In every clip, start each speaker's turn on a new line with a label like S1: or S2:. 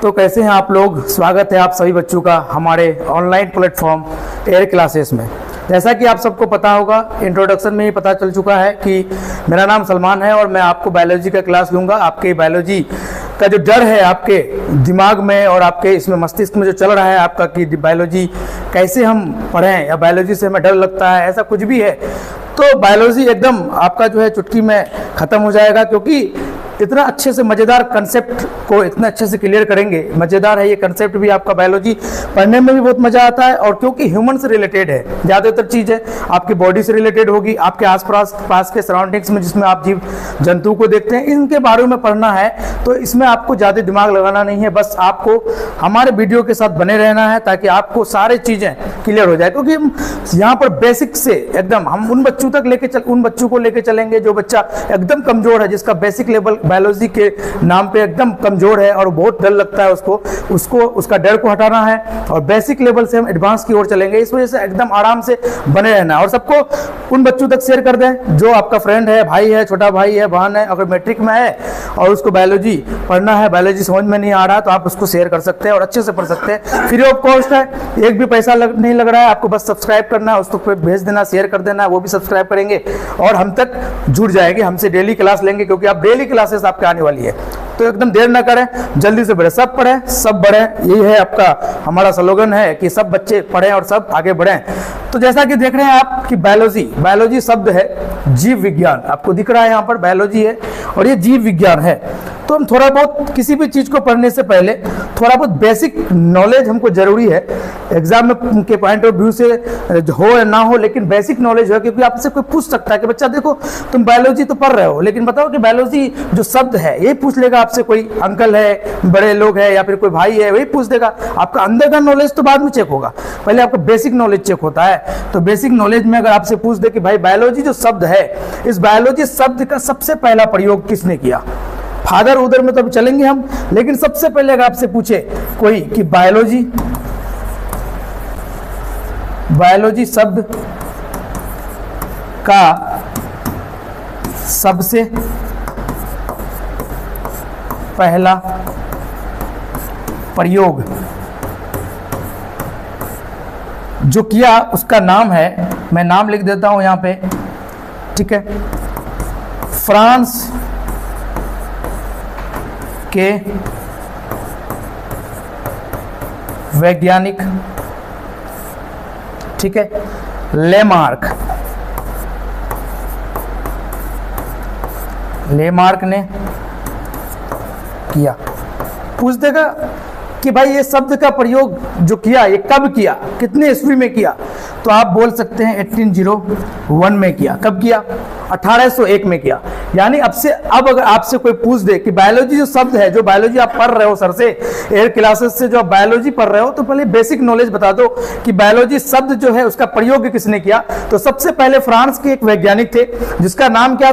S1: तो कैसे हैं आप लोग। स्वागत है आप सभी बच्चों का हमारे ऑनलाइन प्लेटफॉर्म एयर क्लासेस में। जैसा कि आप सबको पता होगा, इंट्रोडक्शन में ही पता चल चुका है कि मेरा नाम सलमान है और मैं आपको बायोलॉजी का क्लास लूँगा। आपके बायोलॉजी का जो डर है आपके दिमाग में और आपके इसमें मस्तिष्क में जो चल रहा है आपका कि बायोलॉजी कैसे हम पढ़ें या बायोलॉजी से हमें डर लगता है, ऐसा कुछ भी है तो बायोलॉजी एकदम आपका जो है चुटकी में ख़त्म हो जाएगा, क्योंकि इतना अच्छे से मज़ेदार कंसेप्ट को इतना अच्छे से क्लियर करेंगे। मज़ेदार है ये कंसेप्ट भी, आपका बायोलॉजी पढ़ने में भी बहुत मज़ा आता है और क्योंकि ह्यूमन से रिलेटेड है, ज़्यादातर चीज़ें आपकी बॉडी से रिलेटेड होगी, आपके पास के सराउंडिंग्स में जिसमें आप जीव जंतु को देखते हैं इनके बारे में पढ़ना है। तो इसमें आपको ज़्यादा दिमाग लगाना नहीं है, बस आपको हमारे वीडियो के साथ बने रहना है ताकि आपको सारी चीज़ें क्लियर हो जाए। क्योंकि हम यहाँ पर बेसिक से एकदम हम उन बच्चों को लेके चलेंगे जो बच्चा एकदम कमज़ोर है, जिसका बेसिक लेवल बायोलॉजी के नाम पे एकदम कमजोर है और बहुत डर लगता है उसको उसका डर को हटाना है और बेसिक लेवल से हम एडवांस की ओर चलेंगे। इस वजह से एकदम आराम से बने रहना है और सबको उन बच्चों तक शेयर कर दें जो आपका फ्रेंड है, भाई है, छोटा भाई है, बहन है, अगर मैट्रिक में है और उसको बायोलॉजी पढ़ना है, बायोलॉजी समझ में नहीं आ रहा तो आप उसको शेयर कर सकते हैं और अच्छे से पढ़ सकते हैं। फ्री ऑफ कॉस्ट है, एक भी पैसा नहीं लग रहा है, आपको बस सब्सक्राइब करना है, उसको भेज देना, शेयर कर देना, वो भी सब्सक्राइब करेंगे और हम तक जुड़ जाएंगे, हमसे डेली क्लास लेंगे क्योंकि आप डेली क्लासेस आपके आने वाली है। तो एकदम देर ना करें, जल्दी से बढ़े, सब पढ़ें सब बढ़ें, यही है आपका हमारा स्लोगन है कि सब बच्चे पढ़ें और सब आगे बढ़ें। तो जैसा कि देख रहे हैं आप कि बायोलॉजी शब्द है जीव विज्ञान, आपको दिख रहा है यहाँ पर बायोलॉजी है और ये जीव विज्ञान है। तो हम थोड़ा बहुत किसी भी चीज़ को पढ़ने से पहले थोड़ा बहुत बेसिक नॉलेज हमको जरूरी है, एग्जाम में के पॉइंट ऑफ व्यू से हो या ना हो, लेकिन बेसिक नॉलेज है। क्योंकि आपसे कोई पूछ सकता है कि बच्चा देखो तुम बायोलॉजी तो पढ़ रहे हो लेकिन बताओ कि बायोलॉजी जो शब्द है, ये पूछ लेगा आपसे, कोई अंकल है, बड़े लोग है या फिर कोई भाई है, वही पूछ देगा। आपका अंदर का नॉलेज तो बाद में चेक होगा, पहले आपका बेसिक नॉलेज चेक होता है। तो बेसिक नॉलेज में अगर आपसे पूछ दे कि भाई बायोलॉजी जो शब्द है, इस बायोलॉजी शब्द का सबसे पहला प्रयोग किसने किया, फादर उधर में तो अभी चलेंगे हम, लेकिन सबसे पहले अगर आपसे पूछे कोई कि बायोलॉजी शब्द का सबसे पहला प्रयोग जो किया उसका नाम है, मैं नाम लिख देता हूं यहां पे, ठीक है, फ्रांस के वैज्ञानिक, ठीक है, लेमार्क ने किया। पूछ देगा कि भाई ये शब्द का प्रयोग जो किया ये कब किया, कितने ईस्वी में किया, तो आप बोल सकते हैं 1801 में किया। कब किया? 1801 में किया। यानी अब अगर आपसे कोई पूछ दे कि बायोलॉजी जो शब्द है, जो बायोलॉजी आप पढ़ रहे हो सर से, एयर क्लासेस से जो आप बायोलॉजी पढ़ रहे हो, तो पहले बेसिक नॉलेज बता दो कि बायोलॉजी शब्द जो है उसका प्रयोग किसने किया। तो सबसे पहले फ्रांस के एक वैज्ञानिक थे जिसका नाम क्या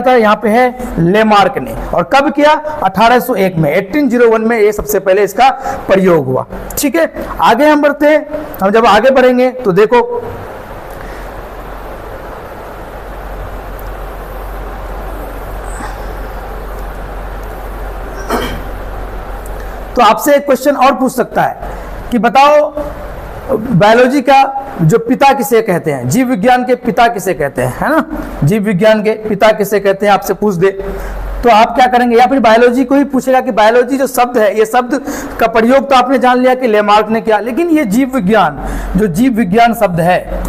S1: था, यहाँ पे है लेमार्क ने। और कब किया? 1801 में, 1801 में ये सबसे पहले इसका प्रयोग हुआ। ठीक है, आगे हम बढ़ते हैं। हम जब आगे बढ़ेंगे तो देखो तो आपसे एक क्वेश्चन और पूछ सकता है कि बताओ बायोलॉजी का जो पिता किसे कहते हैं, जीव विज्ञान के पिता किसे कहते हैं, है ना, जीव विज्ञान के पिता किसे कहते हैं, आपसे पूछ दे तो आप क्या करेंगे? या फिर बायोलॉजी को ही पूछेगा कि बायोलॉजी जो शब्द है, ये शब्द का प्रयोग तो आपने जान लिया कि लेमार्क ने किया, लेकिन ये जीव विज्ञान शब्द है,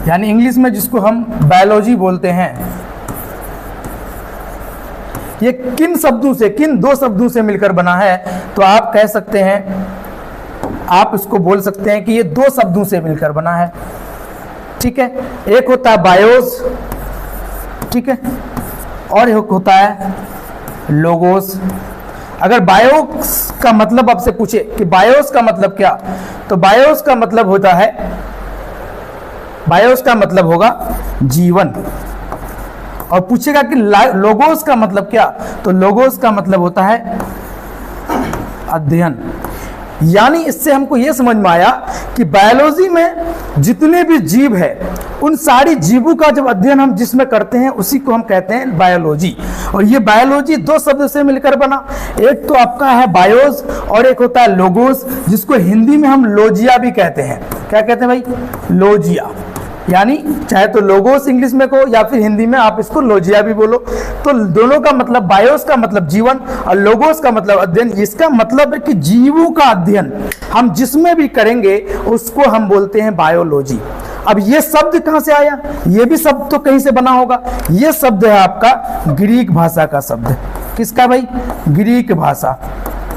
S1: यानी इंग्लिश में जिसको हम बायोलॉजी बोलते हैं, ये किन दो शब्दों से मिलकर बना है? तो आप कह सकते हैं, आप इसको बोल सकते हैं कि ये दो शब्दों से मिलकर बना है। ठीक है, एक होता है बायोस, ठीक है, और एक होता है लोगोस। अगर बायोस का मतलब आपसे पूछे कि बायोस का मतलब क्या, तो बायोस का मतलब होगा जीवन। और पूछेगा कि लोगोस का मतलब क्या, तो लोगोस का मतलब होता है अध्ययन। यानी इससे हमको ये समझ में आया कि बायोलॉजी में जितने भी जीव है उन सारी जीवों का जब अध्ययन हम जिसमें करते हैं उसी को हम कहते हैं बायोलॉजी। और ये बायोलॉजी दो शब्द से मिलकर बना, एक तो आपका है बायोस और एक होता है लोगोस, जिसको हिंदी में हम लोजिया भी कहते हैं। क्या कहते हैं भाई? लोजिया। यानी चाहे तो लोगोस इंग्लिश में कहो या फिर हिंदी में आप इसको लोजिया भी बोलो। तो दोनों का मतलब, बायोस का मतलब जीवन और लोगोस का मतलब अध्ययन। इसका मतलब है कि जीवों का अध्ययन हम जिसमें भी करेंगे उसको हम बोलते हैं बायोलॉजी। अब ये शब्द कहां से आया? ये भी शब्द तो कहीं से बना होगा। ये शब्द है आपका ग्रीक भाषा का शब्द। किसका भाई? ग्रीक भाषा।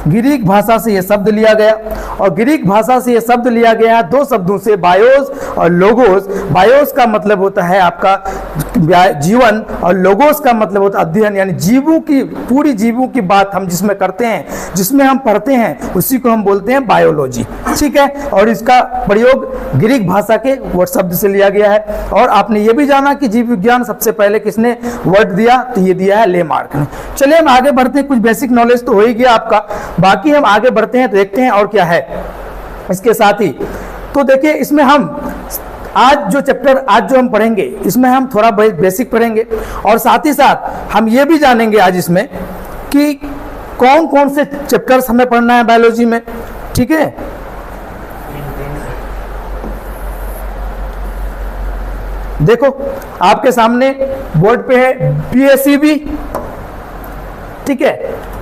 S1: ग्रीक भाषा से यह शब्द लिया गया और ग्रीक भाषा से यह शब्द लिया गया दो शब्दों से, बायोस और लोगोस। बायोस का मतलब होता है आपका जीवन और लोगोस का मतलब होता है अध्ययन, यानी जीवों की, पूरी जीवों की बात हम जिसमें करते हैं, जिसमें हम पढ़ते हैं, उसी को हम बोलते हैं बायोलॉजी। ठीक है, और इसका प्रयोग ग्रीक भाषा के वर्ड शब्द से लिया गया है। और आपने ये भी जाना कि जीव विज्ञान सबसे पहले किसने वर्ड दिया? तो ये दिया है लेमार्क ने। चलिए हम आगे बढ़ते हैं। कुछ बेसिक नॉलेज तो हो ही गया आपका, बाकी हम आगे बढ़ते हैं तो देखते हैं और क्या है इसके साथ ही। तो देखिए इसमें हम आज जो चैप्टर आज जो हम पढ़ेंगे इसमें हम थोड़ा बेसिक पढ़ेंगे और साथ ही साथ हम ये भी जानेंगे आज इसमें कि कौन कौन से चैप्टर्स हमें पढ़ना है बायोलॉजी में। ठीक है, देखो आपके सामने बोर्ड पे है PSEB। ठीक है,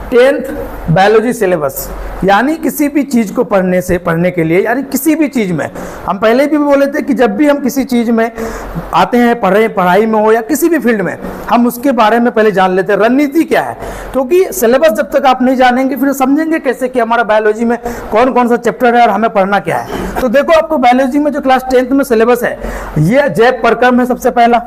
S1: 10th बायोलॉजी सिलेबस, यानी किसी भी चीज को पढ़ने के लिए, यानी किसी भी चीज में, हम पहले भी बोले थे कि जब भी हम किसी चीज में आते हैं, पढ़ाई में हो या किसी भी फील्ड में, हम उसके बारे में पहले जान लेते हैं रणनीति क्या है। क्योंकि सिलेबस जब तक आप नहीं जानेंगे फिर समझेंगे कैसे कि हमारा बायोलॉजी में कौन कौन सा चैप्टर है और हमें पढ़ना क्या है। तो देखो आपको बायोलॉजी में जो क्लास 10th में सिलेबस है, ये जैव प्रक्रम है सबसे पहला,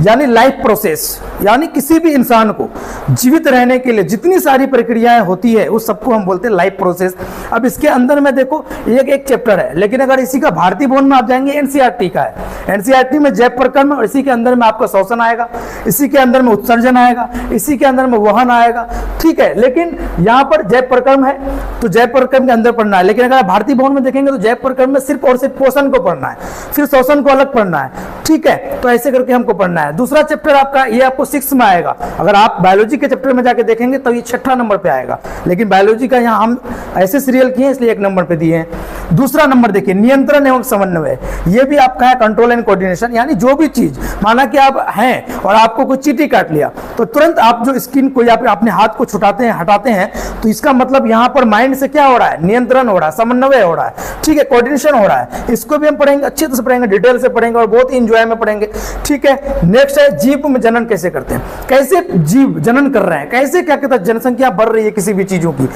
S1: यानी लाइफ प्रोसेस, यानी किसी भी इंसान को जीवित रहने के लिए जितनी सारी प्रक्रियाएं होती है उस सबको हम बोलते हैं लाइफ प्रोसेस। अब इसके अंदर में देखो एक चैप्टर है, लेकिन अगर इसी का भारतीय भवन में आप जाएंगे NCERT का है, NCERT में जैव प्रक्रम और इसी के अंदर में आपका श्वसन आएगा, इसी के अंदर में उत्सर्जन आएगा, इसी के अंदर में वहन आएगा। ठीक है, लेकिन यहाँ पर जैव प्रक्रम है तो जैव प्रक्रम के अंदर पढ़ना है, लेकिन अगर भारतीय भवन में देखेंगे तो जैव प्रक्रम में सिर्फ और सिर्फ पोषण को पढ़ना है, फिर श्वसन को अलग पढ़ना है। ठीक है, तो ऐसे करके हमको पढ़ना है। दूसरा चैप्टर आपका ये आपको 6 में आएगा। अगर आप बायोलॉजी के चैप्टर में जाके देखेंगे तो ये 6ठा नंबर पे आएगा, लेकिन बायोलॉजी का यहाँ हम ऐसे सीरियल किए इसलिए 1 नंबर पे दिए हैं। दूसरा नंबर देखिए नियंत्रण एवं समन्वय, ये भी आपका है कंट्रोल एंड कोऑर्डिनेशन, यानी जो भी चीज, माना कि आप हैं और आपको कोई चींटी काट लिया तो तुरंत आप जो स्किन को या फिर अपने हाथ को छुटाते हैं, हटाते हैं, तो इसका मतलब यहाँ पर माइंड से क्या हो रहा है? नियंत्रण हो रहा है, समन्वय हो रहा है। ठीक है, कोऑर्डिनेशन हो रहा है। इसको भी हम पढ़ेंगे, अच्छे तरह से पढ़ेंगे, डिटेल से पढ़ेंगे और बहुत ही इंजॉय में पढ़ेंगे। ठीक है, नेक्स्ट है जीव में जनन कैसे करते हैं, कैसे जीव जनन कर रहे हैं, कैसे क्या कहता है जनसंख्या बढ़ रही है किसी भी चीजों की,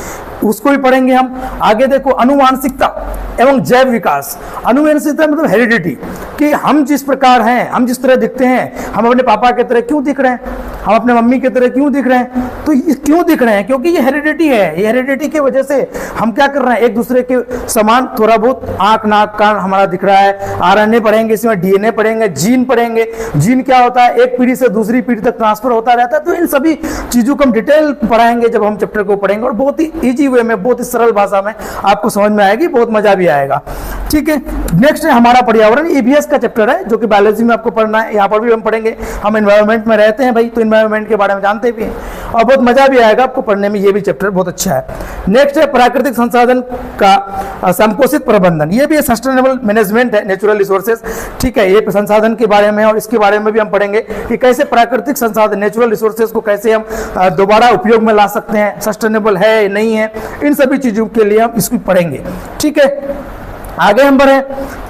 S1: उसको भी पढ़ेंगे हम। आगे देखो अनुवांशिकता एवं जैव विकास। अनुवांशिकता मतलब हेरिडिटी, कि हम जिस प्रकार हैं, हम जिस तरह दिखते हैं, हम अपने पापा की तरह क्यों दिख रहे हैं, हम अपने मम्मी की तरह क्यों दिख रहे हैं, तो ये क्यों दिख रहे हैं? क्योंकि ये हेरिडिटी है। ये हेरिडिटी की वजह से हम क्या कर रहे हैं, एक दूसरे के समान थोड़ा बहुत आंख नाक कान हमारा दिख रहा है। RNA पढ़ेंगे, इसमें DNA पढ़ेंगे, जीन पढ़ेंगे। जीन क्या होता है? एक पीढ़ी से दूसरी पीढ़ी तक ट्रांसफर होता रहता है। तो इन सभी चीजों को हम डिटेल पढ़ाएंगे जब हम चैप्टर को पढ़ेंगे, और बहुत ही इजी वे में, बहुत ही सरल भाषा में आपको समझ में आएगी, बहुत मजा भी आएगा। ठीक है, नेक्स्ट है हमारा पर्यावरण, EVS का चैप्टर है जो कि बायोलॉजी में आपको पढ़ना है। यहाँ पर भी हम पढ़ेंगे, हम एनवायरनमेंट में रहते हैं भाई, तो एनवायरनमेंट के बारे में जानते भी हैं और बहुत मजा भी आएगा आपको पढ़ने में। ये भी चैप्टर बहुत अच्छा है। नेक्स्ट है प्राकृतिक संसाधन का संपोषित प्रबंधन, ये भी सस्टेनेबल मैनेजमेंट है, नेचुरल रिसोर्सेज। ठीक है, ये संसाधन के बारे में और इसके बारे में भी हम पढ़ेंगे कि कैसे प्राकृतिक संसाधन, नेचुरल रिसोर्सेज को कैसे हम दोबारा उपयोग में ला सकते हैं, सस्टेनेबल है नहीं है, इन सभी चीजों के लिए हम इसको पढ़ेंगे। ठीक है, आगे हम बढ़े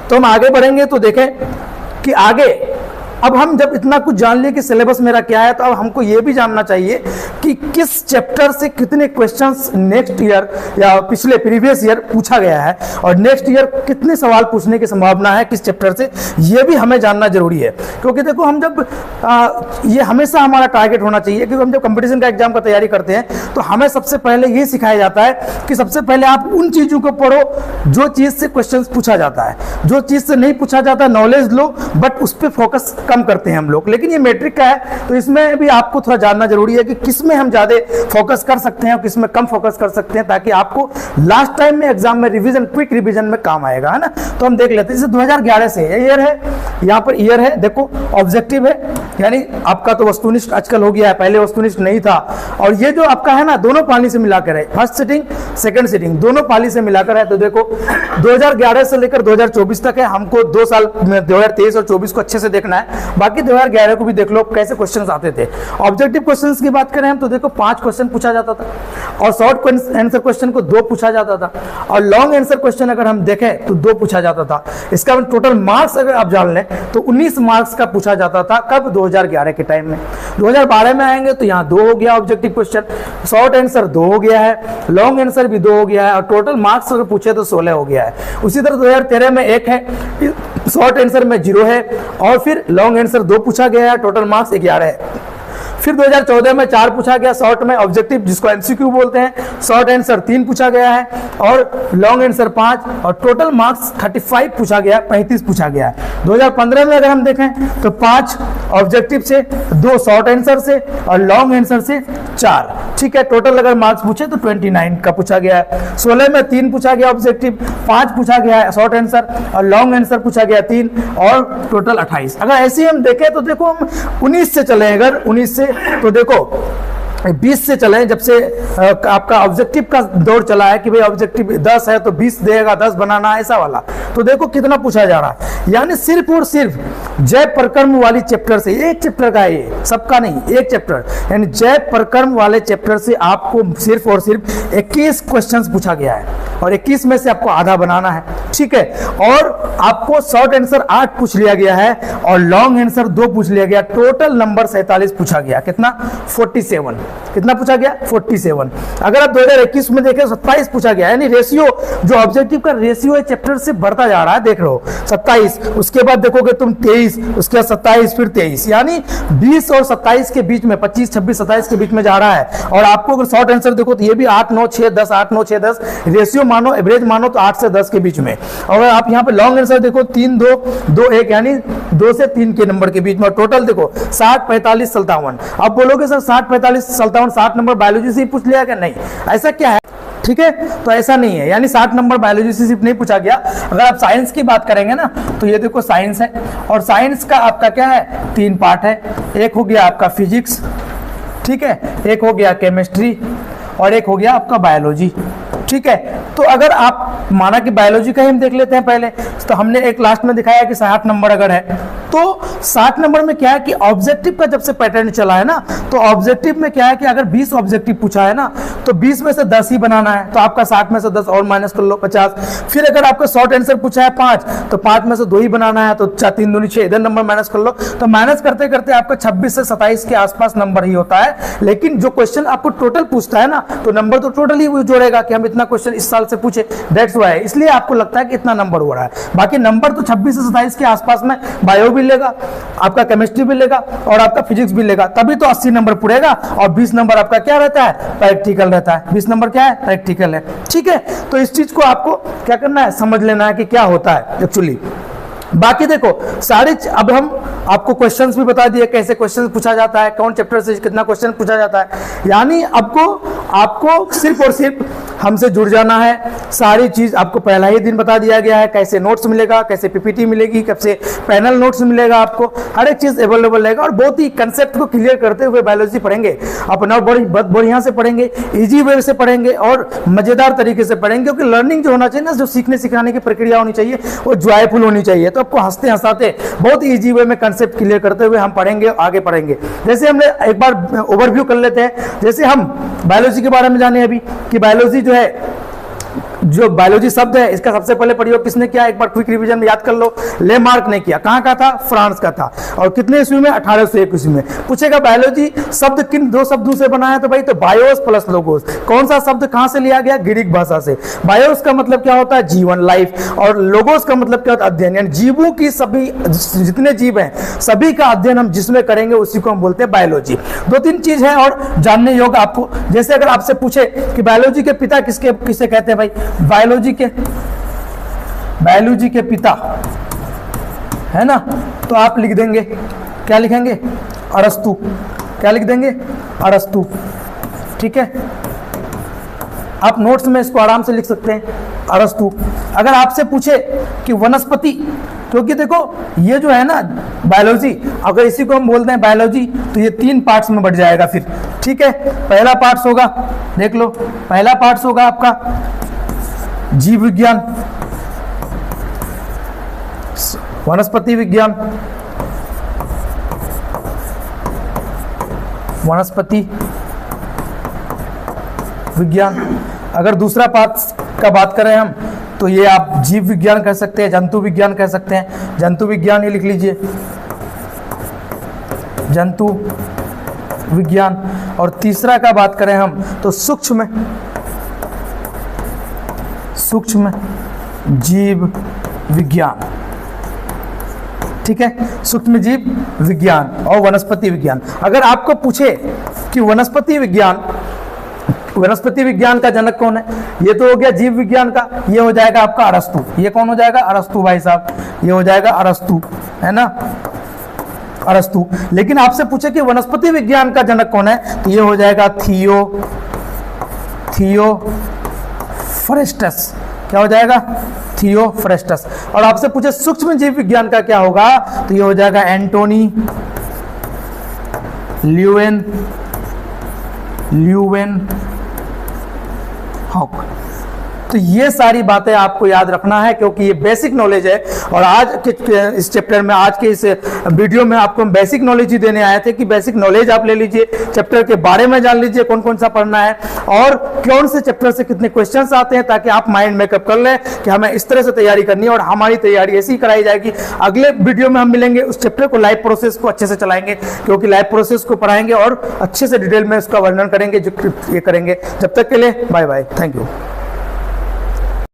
S1: तो हम आगे बढ़ेंगे तो देखें कि आगे अब हम जब इतना कुछ जान लिए कि सिलेबस मेरा क्या है, तो अब हमको ये भी जानना चाहिए कि किस चैप्टर से कितने क्वेश्चंस नेक्स्ट ईयर या पिछले प्रीवियस ईयर पूछा गया है और नेक्स्ट ईयर कितने सवाल पूछने की संभावना है किस चैप्टर से, ये भी हमें जानना जरूरी है। क्योंकि देखो हम जब ये हमेशा हमारा टारगेट होना चाहिए, क्योंकि हम जब कंपटीशन का एग्जाम का तैयारी करते हैं तो हमें सबसे पहले ये सिखाया जाता है कि सबसे पहले आप उन चीज़ों को पढ़ो जो चीज़ से क्वेश्चन पूछा जाता है। जो चीज़ से नहीं पूछा जाता नॉलेज लो, बट उस पर फोकस कम करते हैं हम लोग, लेकिन ये मैट्रिक का है तो इसमें भी आपको थोड़ा जानना जरूरी है कि किसमें हम ज्यादा फोकस कर सकते हैं और किसमें कम फोकस कर सकते हैं, ताकि आपको लास्ट टाइम में एग्जाम में रिवीजन, क्विक रिवीजन में काम आएगा, है ना। तो हम देख लेते हैं, जैसे 2011 से ईयर है, यहाँ पर ईयर है, देखो ऑब्जेक्टिव है, यानी आपका तो वस्तुनिष्ठ आजकल हो गया है, पहले वस्तुनिष्ठ नहीं था। और ये जो आपका है ना, दोनों पाली से मिलाकर है, फर्स्ट सिटिंग सेकंड सिटिंग दोनों पाली से मिलाकर है। तो देखो 2011 से लेकर 2024 तक है, हमको 2 साल 2023 और 24 को अच्छे से देखना है, बाकी 2011 को भी देख लो कैसे क्वेश्चंस आते थे। ऑब्जेक्टिव क्वेश्चंस की बात करें हम तो देखो 5 क्वेश्चन पूछा जाता था, और शॉर्ट आंसर क्वेश्चन को 2 पूछा जाता था, और लॉन्ग आंसर क्वेश्चन अगर हम देखें तो 2 पूछा जाता था। इसका टोटल मार्क्स अगर आप जान लें तो 19 मार्क्स का पूछा जाता था, कब? 2011 के टाइम में। 2012 में आएंगे तो यहाँ 2 हो गया ऑब्जेक्टिव क्वेश्चन, शॉर्ट आंसर 2 हो गया है, लॉन्ग आंसर भी 2 हो गया है, और टोटल मार्क्स अगर पूछे तो 16 हो गया है। उसी तरह 2013 में 1 है, शॉर्ट आंसर में 0 है, और फिर लॉन्ग आंसर 2 पूछा गया है, टोटल मार्क्स 11 है। फिर 2014 में 4 पूछा गया शॉर्ट में ऑब्जेक्टिव, जिसको एमसीक्यू बोलते हैं, शॉर्ट आंसर 3 पूछा गया है, और लॉन्ग आंसर 5, और टोटल मार्क्स 35 पूछा गया, 35 पूछा गया है। 2015 में अगर हम देखें तो 5 ऑब्जेक्टिव से, 2 शॉर्ट आंसर से, और लॉन्ग आंसर से 4, ठीक है। टोटल अगर मार्क्स पूछे तो 29 का पूछा गया है। 16 में 3 पूछा गया ऑब्जेक्टिव, 5 पूछा गया है शॉर्ट आंसर, और लॉन्ग आंसर पूछा गया 3, और टोटल 28। अगर ऐसे हम देखें तो देखो हम 19 से चले, अगर 19 से तो देखो 20 से चले, जब से आपका ऑब्जेक्टिव का दौर चला है कि भाई ऑब्जेक्टिव 10 है तो 20 देगा, 10 बनाना, ऐसा वाला। तो देखो कितना पूछा जा रहा है, यानी सिर्फ और सिर्फ जय प्रकर्म वाली चैप्टर से, एक चैप्टर का है ये, सबका नहीं, एक चैप्टर, यानी जय प्रकर्म वाले चैप्टर से आपको सिर्फ और सिर्फ 21 क्वेश्चंस पूछा गया है, और 21 में से आपको आधा बनाना है, ठीक है। और आपको शॉर्ट आंसर 8 पूछ लिया गया है, और लॉन्ग आंसर 2 पूछ लिया गया, टोटल नंबर 47 पूछा गया। कितना? 47। कितना पूछा गया? 47। अगर आप 2021 में देखें 27 पूछा गया, यानी रेशियो, जो ऑब्जेक्टिव का रेशियो है चैप्टर से बढ़ता जा रहा है, देख रहे हो 27, उसके बाद देखोगे तुम 23, उसके बाद 27, फिर 23, यानी 20 और 27 के बीच में, 25, 26, 27 के बीच में जा रहा है। और आपको अगर शॉर्ट आंसर देखो तो ये भी 8, 9, 6, 10, 8, 9, 6, 10, रेशियो मानो, एवरेज मानो तो 8 से 10 के बीच में। और आप यहाँ पे लॉन्ग आंसर देखो 3, 2, 2, 1, यानी 2 से 3 के नंबर के बीच में। टोटल देखो 60, 45, 57। अब बोलोगे सर 60, 45, 57, 60 नंबर बायोलॉजी से ही पूछ लिया क्या? नहीं, ऐसा क्या है, ठीक है, तो ऐसा नहीं है, यानी 60 नंबर बायोलॉजी से सिर्फ नहीं पूछा गया। अगर आप साइंस की बात करेंगे ना तो ये देखो साइंस है, और साइंस का आपका क्या है? 3 पार्ट है। एक हो गया आपका फिजिक्स, ठीक है, एक हो गया केमिस्ट्री, और एक हो गया आपका बायोलॉजी, ठीक है। तो अगर आप माना कि बायोलॉजी का ही हम देख लेते हैं पहले, तो हमने एक लास्ट में दिखाया कि 60 नंबर अगर है तो 60 नंबर में क्या है कि ऑब्जेक्टिव का जब से पैटर्न चला है ना, तो ऑब्जेक्टिव में क्या है कि अगर 20 ऑब्जेक्टिव पूछा है ना तो 20 में से 10 ही बनाना है, तो आपका 60 में से 10 और माइनस कर लो, 50। फिर अगर आपका शॉर्ट आंसर पूछा है 5, तो 5 में से 2 ही बनाना है, तो 3 दूनी 6, इधर नंबर माइनस कर लो। तो माइनस करते करते आपका 26 से 27 के आसपास नंबर ही होता है। लेकिन जो क्वेश्चन आपको टोटल पूछता है ना, तो नंबर तो टोटल ही जोड़ेगा कि हम इतना क्वेश्चन इस साल से पूछे, दैट्स व्हाई, इसलिए आपको लगता है कि इतना नंबर हो रहा है। बाकी नंबर तो 26 से 27 के आसपास में बायो भी लेगा, आपका केमिस्ट्री भी लेगा, और आपका फिजिक्स भी लेगा, तभी तो 80 नंबर पूरेगा। और 20 नंबर आपका क्या रहता है? प्रैक्टिकल रहता है। 20 नंबर क्या है? प्रैक्टिकल है, ठीक है। तो इस चीज को आपको क्या करना है? समझ लेना है कि क्या होता है एक्चुअली। बाकी देखो सारे, अब हम आपको क्वेश्चंस भी बता दिए कैसे क्वेश्चंस पूछा जाता है, कौन चैप्टर से कितना क्वेश्चन पूछा जाता है। यानी आपको सिर्फ और सिर्फ हमसे जुड़ जाना है। सारी चीज आपको पहला ही दिन बता दिया गया है, कैसे नोट्स मिलेगा, कैसे पीपीटी मिलेगी, कैसे पैनल नोट्स मिलेगा, आपको हर एक चीज अवेलेबल रहेगा। और बहुत ही कंसेप्ट को क्लियर करते हुए बायोलॉजी पढ़ेंगे अपना, बहुत बढ़िया से पढ़ेंगे, इजी वे से पढ़ेंगे और मजेदार तरीके से पढ़ेंगे। क्योंकि लर्निंग जो होना चाहिए ना, जो सीखने सिखाने की प्रक्रिया होनी चाहिए वो जॉयफुल होनी चाहिए। तो आपको हंसते हंसाते बहुत इजी वे में कंसेप्ट क्लियर करते हुए हम पढ़ेंगे, आगे पढ़ेंगे। जैसे हमने एक बार ओवरव्यू कर लेते हैं, जैसे हम बायोलॉजी के बारे में जाने अभी कि बायोलॉजी जो है, जो बायोलॉजी शब्द है इसका सबसे पहले प्रयोग किसने किया? एक बार क्विक रिवीजन में याद कर लो, लेमार्क ने किया। कहाँ का था? फ्रांस का था। और कितने ईस्वी में? 1801 ईस्वी में। पूछेगा बायोलॉजी शब्द किन 2 शब्दों से बना है? तो भाई तो बायोस प्लस लोगोस। कौन सा शब्द कहाँ से लिया गया? ग्रीक भाषा से। बायोस का मतलब क्या होता है? जीवन, लाइफ, और लोगोस का मतलब क्या होता है? अध्ययन, यानी जीवों की, सभी जितने जीव हैं सभी का अध्ययन हम जिसमें करेंगे उसी को हम बोलते हैं बायोलॉजी। 2-3 चीज है और जानने योग्य आपको। जैसे अगर आपसे पूछे कि बायोलॉजी के पिता किसे कहते हैं? भाई बायोलॉजी के पिता है ना, तो आप लिख देंगे, क्या लिखेंगे, अरस्तु। क्या लिख देंगे, अरस्तु। ठीक है, आप नोट्स में इसको आराम से लिख सकते हैं, अरस्तु। अगर आपसे पूछे कि वनस्पति, क्योंकि देखो ये जो है ना बायोलॉजी, अगर इसी को हम बोलते हैं बायोलॉजी तो ये 3 पार्ट्स में बढ़ जाएगा फिर। ठीक है, पहला पार्ट्स होगा, देख लो, पहला पार्ट्स होगा आपका जीव विज्ञान, वनस्पति विज्ञान, वनस्पति विज्ञान। अगर दूसरा पार्ट का बात करें हम तो ये आप जीव विज्ञान कह सकते हैं, जंतु विज्ञान कह सकते हैं, जंतु विज्ञान ये लिख लीजिए, जंतु विज्ञान। और तीसरा का बात करें हम तो सूक्ष्म जीव विज्ञान। ठीक है, सूक्ष्म जीव विज्ञान और वनस्पति विज्ञान। अगर आपको पूछे कि वनस्पति विज्ञान का जनक कौन है, ये तो हो गया जीव विज्ञान का, ये हो जाएगा आपका अरस्तु। ये कौन हो जाएगा, अरस्तु भाई साहब, ये हो जाएगा अरस्तु, है ना, अरस्तु। लेकिन आपसे पूछे कि वनस्पति विज्ञान का जनक कौन है, तो ये हो जाएगा थियोफ्रेस्टस। क्या हो जाएगा, थियोफ्रेस्टस। और आपसे पूछे सूक्ष्म जीव विज्ञान का क्या होगा, तो ये हो जाएगा एंटोनी ल्यूवेनहॉक। तो ये सारी बातें आपको याद रखना है, क्योंकि ये बेसिक नॉलेज है। और आज के इस चैप्टर में, आज के इस वीडियो में आपको हम बेसिक नॉलेज ही देने आए थे कि बेसिक नॉलेज आप ले लीजिए, चैप्टर के बारे में जान लीजिए कौन कौन सा पढ़ना है और कौन से चैप्टर से कितने क्वेश्चंस आते हैं, ताकि आप माइंड मेकअप कर लें कि हमें इस तरह से तैयारी करनी है। और हमारी तैयारी ऐसी ही कराई जाएगी। अगले वीडियो में हम मिलेंगे, उस चैप्टर को लाइव प्रोसेस को अच्छे से चलाएंगे, क्योंकि लाइव प्रोसेस को पढ़ाएंगे और अच्छे से डिटेल में उसका वर्णन करेंगे, जो ये करेंगे। जब तक के लिए बाय बाय, थैंक यू।